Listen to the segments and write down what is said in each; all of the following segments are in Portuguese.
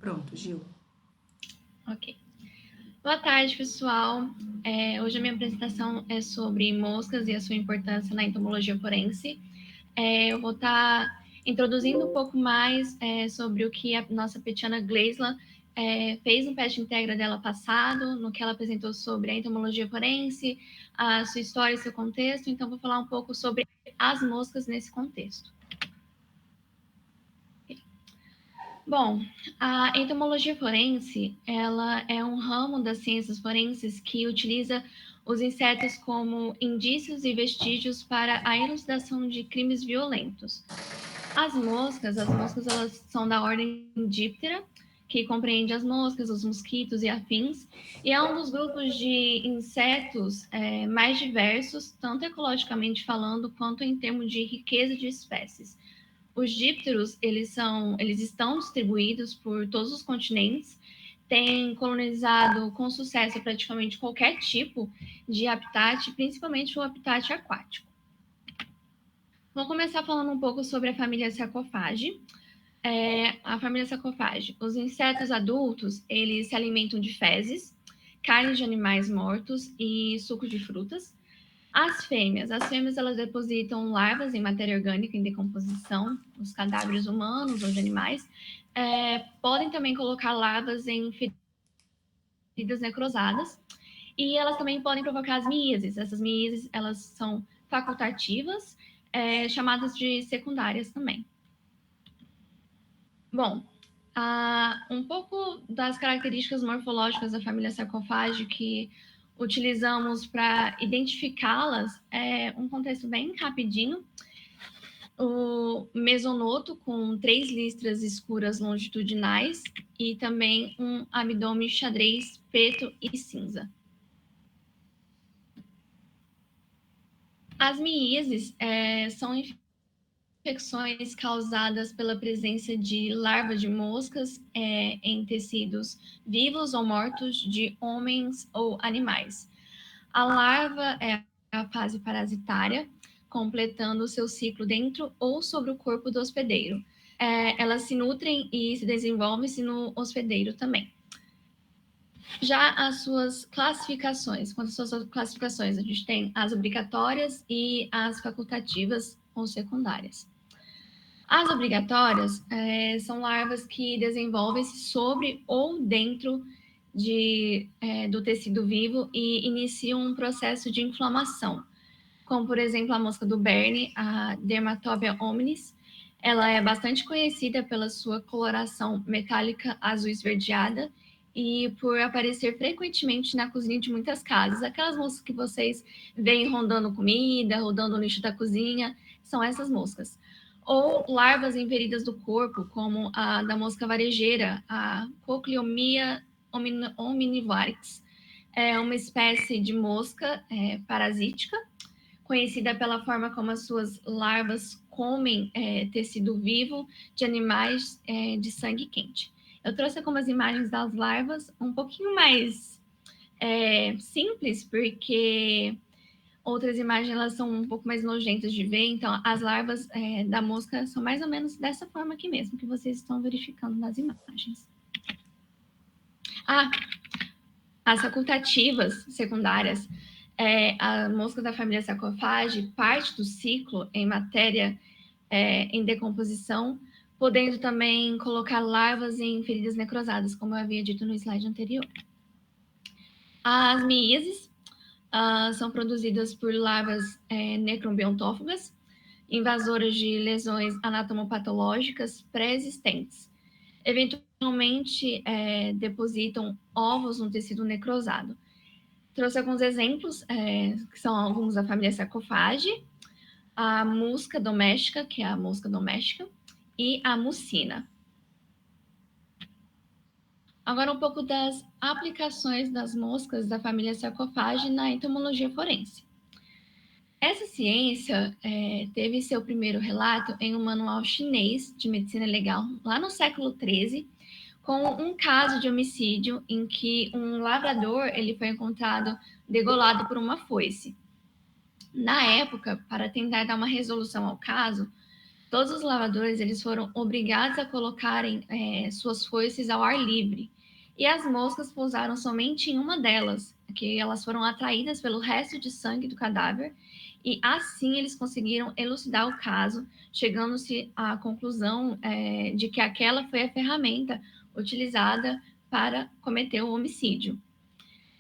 Pronto, Gil. Ok. Boa tarde, pessoal. Hoje a minha apresentação é sobre moscas e a sua importância na entomologia forense. Eu vou estar introduzindo um pouco mais sobre o que a nossa Petiana Gleisla fez no PET Integra dela passado, no que ela apresentou sobre a entomologia forense, a sua história e seu contexto. Então, vou falar um pouco sobre as moscas nesse contexto. Bom, a entomologia forense, ela é um ramo das ciências forenses que utiliza os insetos como indícios e vestígios para a elucidação de crimes violentos. As moscas elas são da ordem Diptera, que compreende as moscas, os mosquitos e afins, e é um dos grupos de insetos mais diversos, tanto ecologicamente falando, quanto em termos de riqueza de espécies. Os dípteros, eles estão distribuídos por todos os continentes, têm colonizado com sucesso praticamente qualquer tipo de habitat, principalmente o habitat aquático. Vou começar falando um pouco sobre a família Sarcophagi. A família Sarcophagi, os insetos adultos, eles se alimentam de fezes, carnes de animais mortos e suco de frutas. As fêmeas elas depositam larvas em matéria orgânica em decomposição, os cadáveres humanos ou de animais. Podem também colocar larvas em feridas necrosadas. E elas também podem provocar as miíases. Essas miíases, elas são facultativas, chamadas de secundárias também. Bom, um pouco das características morfológicas da família Sarcophagi que utilizamos para identificá-las é um contexto bem rapidinho. O mesonoto com 3 listras escuras longitudinais e também um abdômen xadrez preto e cinza. As miíases são infecções causadas pela presença de larvas de moscas em tecidos vivos ou mortos de homens ou animais. A larva é a fase parasitária, completando o seu ciclo dentro ou sobre o corpo do hospedeiro. Elas se nutrem e se desenvolvem-se no hospedeiro também. Já as suas classificações, quanto às suas classificações, a gente tem as obrigatórias e as facultativas ou secundárias. As obrigatórias são larvas que desenvolvem-se sobre ou dentro do tecido vivo e iniciam um processo de inflamação, como, por exemplo, a mosca do Berne, a Dermatobia hominis. Ela é bastante conhecida pela sua coloração metálica azul esverdeada e por aparecer frequentemente na cozinha de muitas casas. Aquelas moscas que vocês veem rondando comida, rodando o lixo da cozinha, são essas moscas. Ou larvas em feridas do corpo, como a da mosca varejeira, a Cochleomia omnivarix. É uma espécie de mosca parasítica, conhecida pela forma como as suas larvas comem tecido vivo de animais de sangue quente. Eu trouxe algumas imagens das larvas um pouquinho mais simples, porque outras imagens elas são um pouco mais nojentas de ver, então as larvas da mosca são mais ou menos dessa forma aqui mesmo, que vocês estão verificando nas imagens. As facultativas secundárias, a mosca da família Sarcophagi parte do ciclo em matéria em decomposição, podendo também colocar larvas em feridas necrosadas, como eu havia dito no slide anterior. As miíases são produzidas por larvas necrobiontófagas, invasoras de lesões anatomopatológicas pré-existentes. Eventualmente, depositam ovos no tecido necrosado. Trouxe alguns exemplos, que são alguns da família Sarcophagi, a musca doméstica, que é a mosca doméstica, e a mucina. Agora, um pouco das aplicações das moscas da família Sarcophagi na entomologia forense. Essa ciência teve seu primeiro relato em um manual chinês de medicina legal, lá no século XIII, com um caso de homicídio em que um lavrador ele foi encontrado degolado por uma foice. Na época, para tentar dar uma resolução ao caso, Todos os lavadores eles foram obrigados a colocarem suas foices ao ar livre. E as moscas pousaram somente em uma delas, que elas foram atraídas pelo resto de sangue do cadáver, e assim eles conseguiram elucidar o caso, chegando-se à conclusão de que aquela foi a ferramenta utilizada para cometer o homicídio.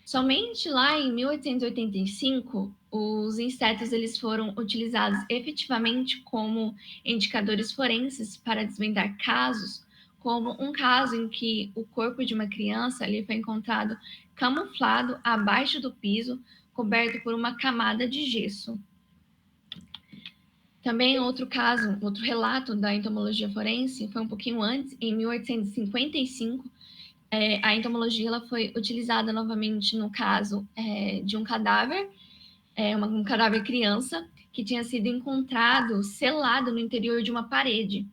Somente lá em 1885, os insetos eles foram utilizados efetivamente como indicadores forenses para desvendar casos, como um caso em que o corpo de uma criança ali foi encontrado camuflado abaixo do piso, coberto por uma camada de gesso. Também outro caso, outro relato da entomologia forense foi um pouquinho antes, em 1855, a entomologia ela foi utilizada novamente no caso de um cadáver, um cadáver criança, que tinha sido encontrado selado no interior de uma parede.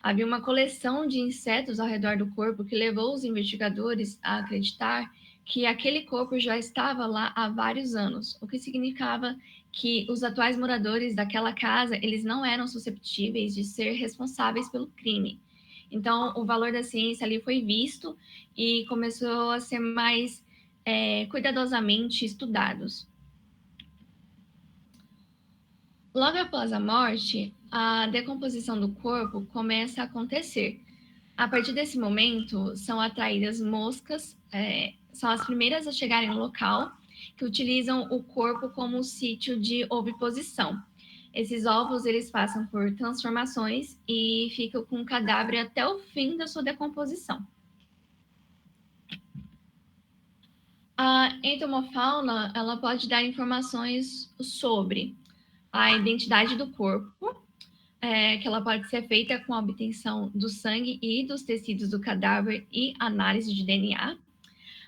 Havia uma coleção de insetos ao redor do corpo que levou os investigadores a acreditar que aquele corpo já estava lá há vários anos, o que significava que os atuais moradores daquela casa eles não eram susceptíveis de ser responsáveis pelo crime. Então, o valor da ciência ali foi visto e começou a ser mais cuidadosamente estudados. Logo após a morte, a decomposição do corpo começa a acontecer. A partir desse momento, são atraídas moscas, são as primeiras a chegarem no local, que utilizam o corpo como sítio de oviposição. Esses ovos eles passam por transformações e ficam com o cadáver até o fim da sua decomposição. A entomofauna ela pode dar informações sobre a identidade do corpo, que ela pode ser feita com a obtenção do sangue e dos tecidos do cadáver e análise de DNA.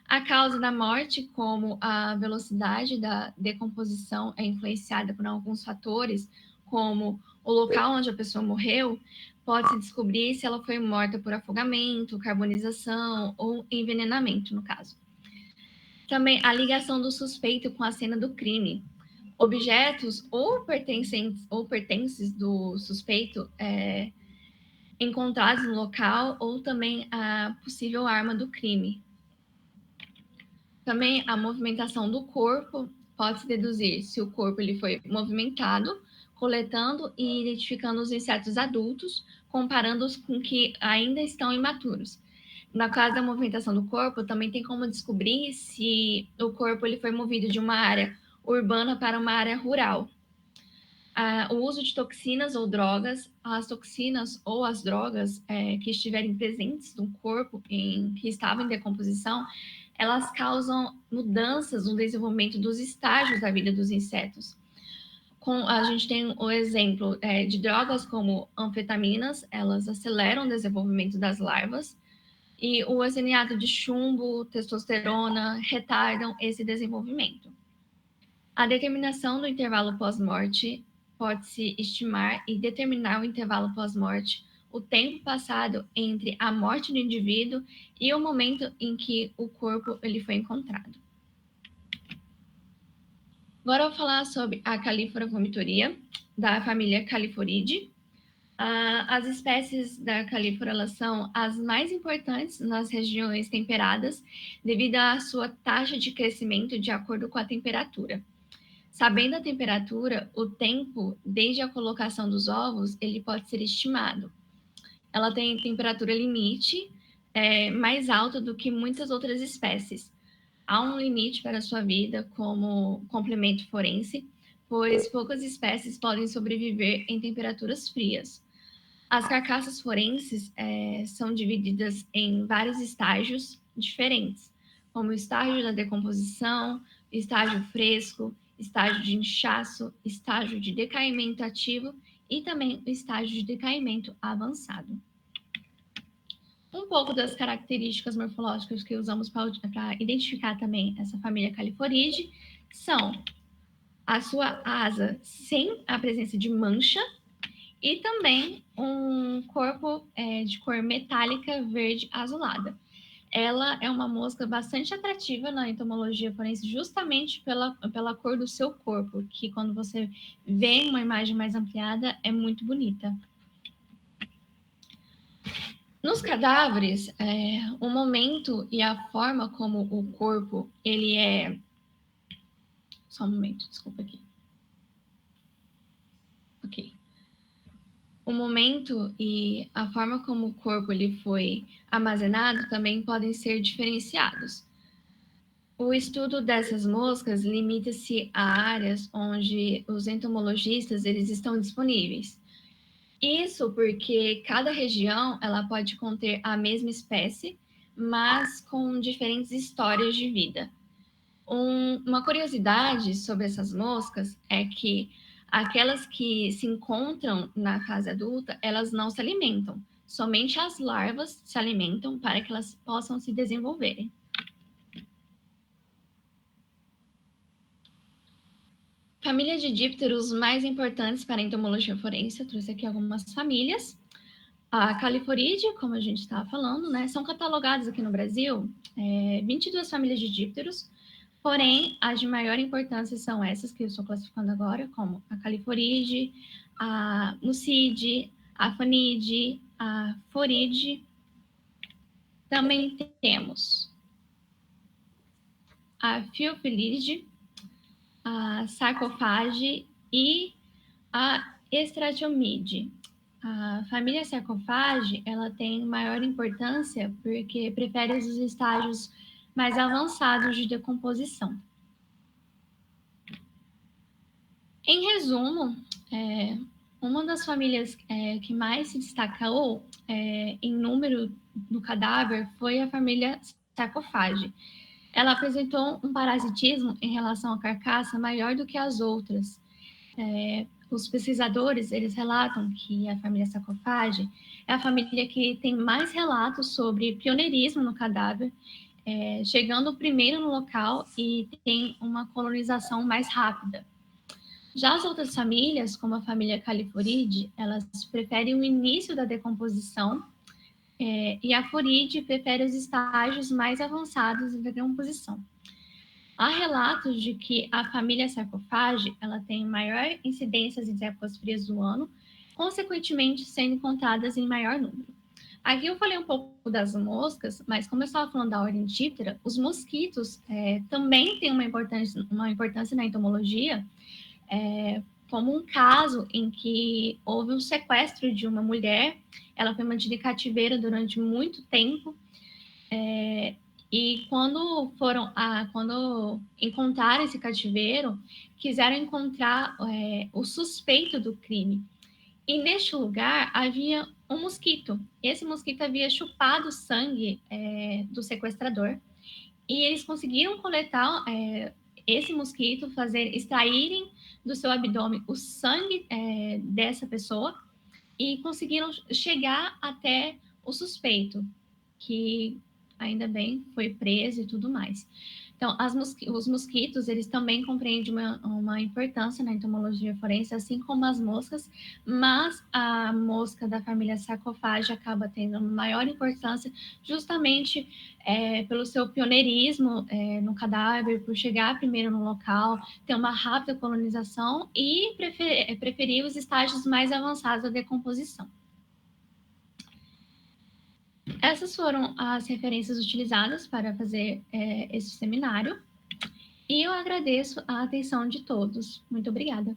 A causa da morte, como a velocidade da decomposição é influenciada por alguns fatores, como o local onde a pessoa morreu, pode-se descobrir se ela foi morta por afogamento, carbonização ou envenenamento, no caso. Também a ligação do suspeito com a cena do crime. Objetos ou pertences do suspeito encontrados no local ou também a possível arma do crime. Também a movimentação do corpo pode-se deduzir se o corpo ele foi movimentado, coletando e identificando os insetos adultos, comparando-os com que ainda estão imaturos. No caso da movimentação do corpo, também tem como descobrir se o corpo ele foi movido de uma área urbana para uma área rural. O uso de toxinas ou drogas, as toxinas ou as drogas que estiverem presentes no corpo que estavam em decomposição, elas causam mudanças no desenvolvimento dos estágios da vida dos insetos. A gente tem o exemplo de drogas como anfetaminas, elas aceleram o desenvolvimento das larvas, e o arseniato de chumbo, testosterona, retardam esse desenvolvimento. A determinação do intervalo pós-morte pode-se estimar e determinar o intervalo pós-morte, o tempo passado entre a morte do indivíduo e o momento em que o corpo ele foi encontrado. Agora eu vou falar sobre a Calífora vomitoria, da família Califoridae. As espécies da Calífora elas são as mais importantes nas regiões temperadas, devido à sua taxa de crescimento de acordo com a temperatura. Sabendo a temperatura, o tempo desde a colocação dos ovos, ele pode ser estimado. Ela tem temperatura limite mais alta do que muitas outras espécies. Há um limite para a sua vida como complemento forense, pois poucas espécies podem sobreviver em temperaturas frias. As carcaças forenses são divididas em vários estágios diferentes, como o estágio da decomposição, estágio fresco, estágio de inchaço, estágio de decaimento ativo e também o estágio de decaimento avançado. Um pouco das características morfológicas que usamos para identificar também essa família Califoridae são a sua asa sem a presença de mancha e também um corpo de cor metálica verde azulada. Ela é uma mosca bastante atrativa na entomologia forense, justamente pela cor do seu corpo, que quando você vê uma imagem mais ampliada, é muito bonita. Nos cadáveres, o momento e a forma como o corpo ele é. Só um momento, desculpa aqui. Ok. O momento e a forma como o corpo ele foi armazenado também podem ser diferenciados. O estudo dessas moscas limita-se a áreas onde os entomologistas eles estão disponíveis. Isso porque cada região ela pode conter a mesma espécie, mas com diferentes histórias de vida. Uma curiosidade sobre essas moscas é que aquelas que se encontram na fase adulta, elas não se alimentam. Somente as larvas se alimentam para que elas possam se desenvolverem. Família de dípteros mais importantes para a entomologia forense, eu trouxe aqui algumas famílias. A Calliporidea, como a gente estava falando, né, são catalogadas aqui no Brasil 22 famílias de dípteros, porém, as de maior importância são essas que eu estou classificando agora, como a Calliporidea, a Mucide, a Fanide, a Foride. Também temos a Phyllopilide, a Sarcophage e a Stratiomyide. A família Sarcophage, ela tem maior importância porque prefere os estágios mais avançados de decomposição. Em resumo, uma das famílias que mais se destacou em número do cadáver foi a família Sarcophage. Ela apresentou um parasitismo em relação à carcaça maior do que as outras. Os pesquisadores, eles relatam que a família Sarcophage é a família que tem mais relatos sobre pioneirismo no cadáver, chegando primeiro no local e tem uma colonização mais rápida. Já as outras famílias, como a família Calliporidea, elas preferem o início da decomposição e a Foride prefere os estágios mais avançados da decomposição. Há relatos de que a família Sarcophage ela tem maior incidência em épocas frias do ano, consequentemente sendo encontradas em maior número. Aqui eu falei um pouco das moscas, mas como eu estava falando da ordem Diptera, os mosquitos também têm uma importância na entomologia, como um caso em que houve um sequestro de uma mulher, ela foi mantida em cativeiro durante muito tempo, e quando encontraram esse cativeiro, quiseram encontrar o suspeito do crime. E neste lugar havia um mosquito. Esse mosquito havia chupado o sangue do sequestrador. E eles conseguiram coletar esse mosquito, extraírem do seu abdômen o sangue dessa pessoa e conseguiram chegar até o suspeito, que ainda bem foi preso e tudo mais. Então, os mosquitos, eles também compreendem uma importância na entomologia forense, assim como as moscas, mas a mosca da família Sarcophage acaba tendo maior importância justamente pelo seu pioneirismo no cadáver, por chegar primeiro no local, ter uma rápida colonização e preferir os estágios mais avançados da decomposição. Essas foram as referências utilizadas para fazer esse seminário. E eu agradeço a atenção de todos. Muito obrigada.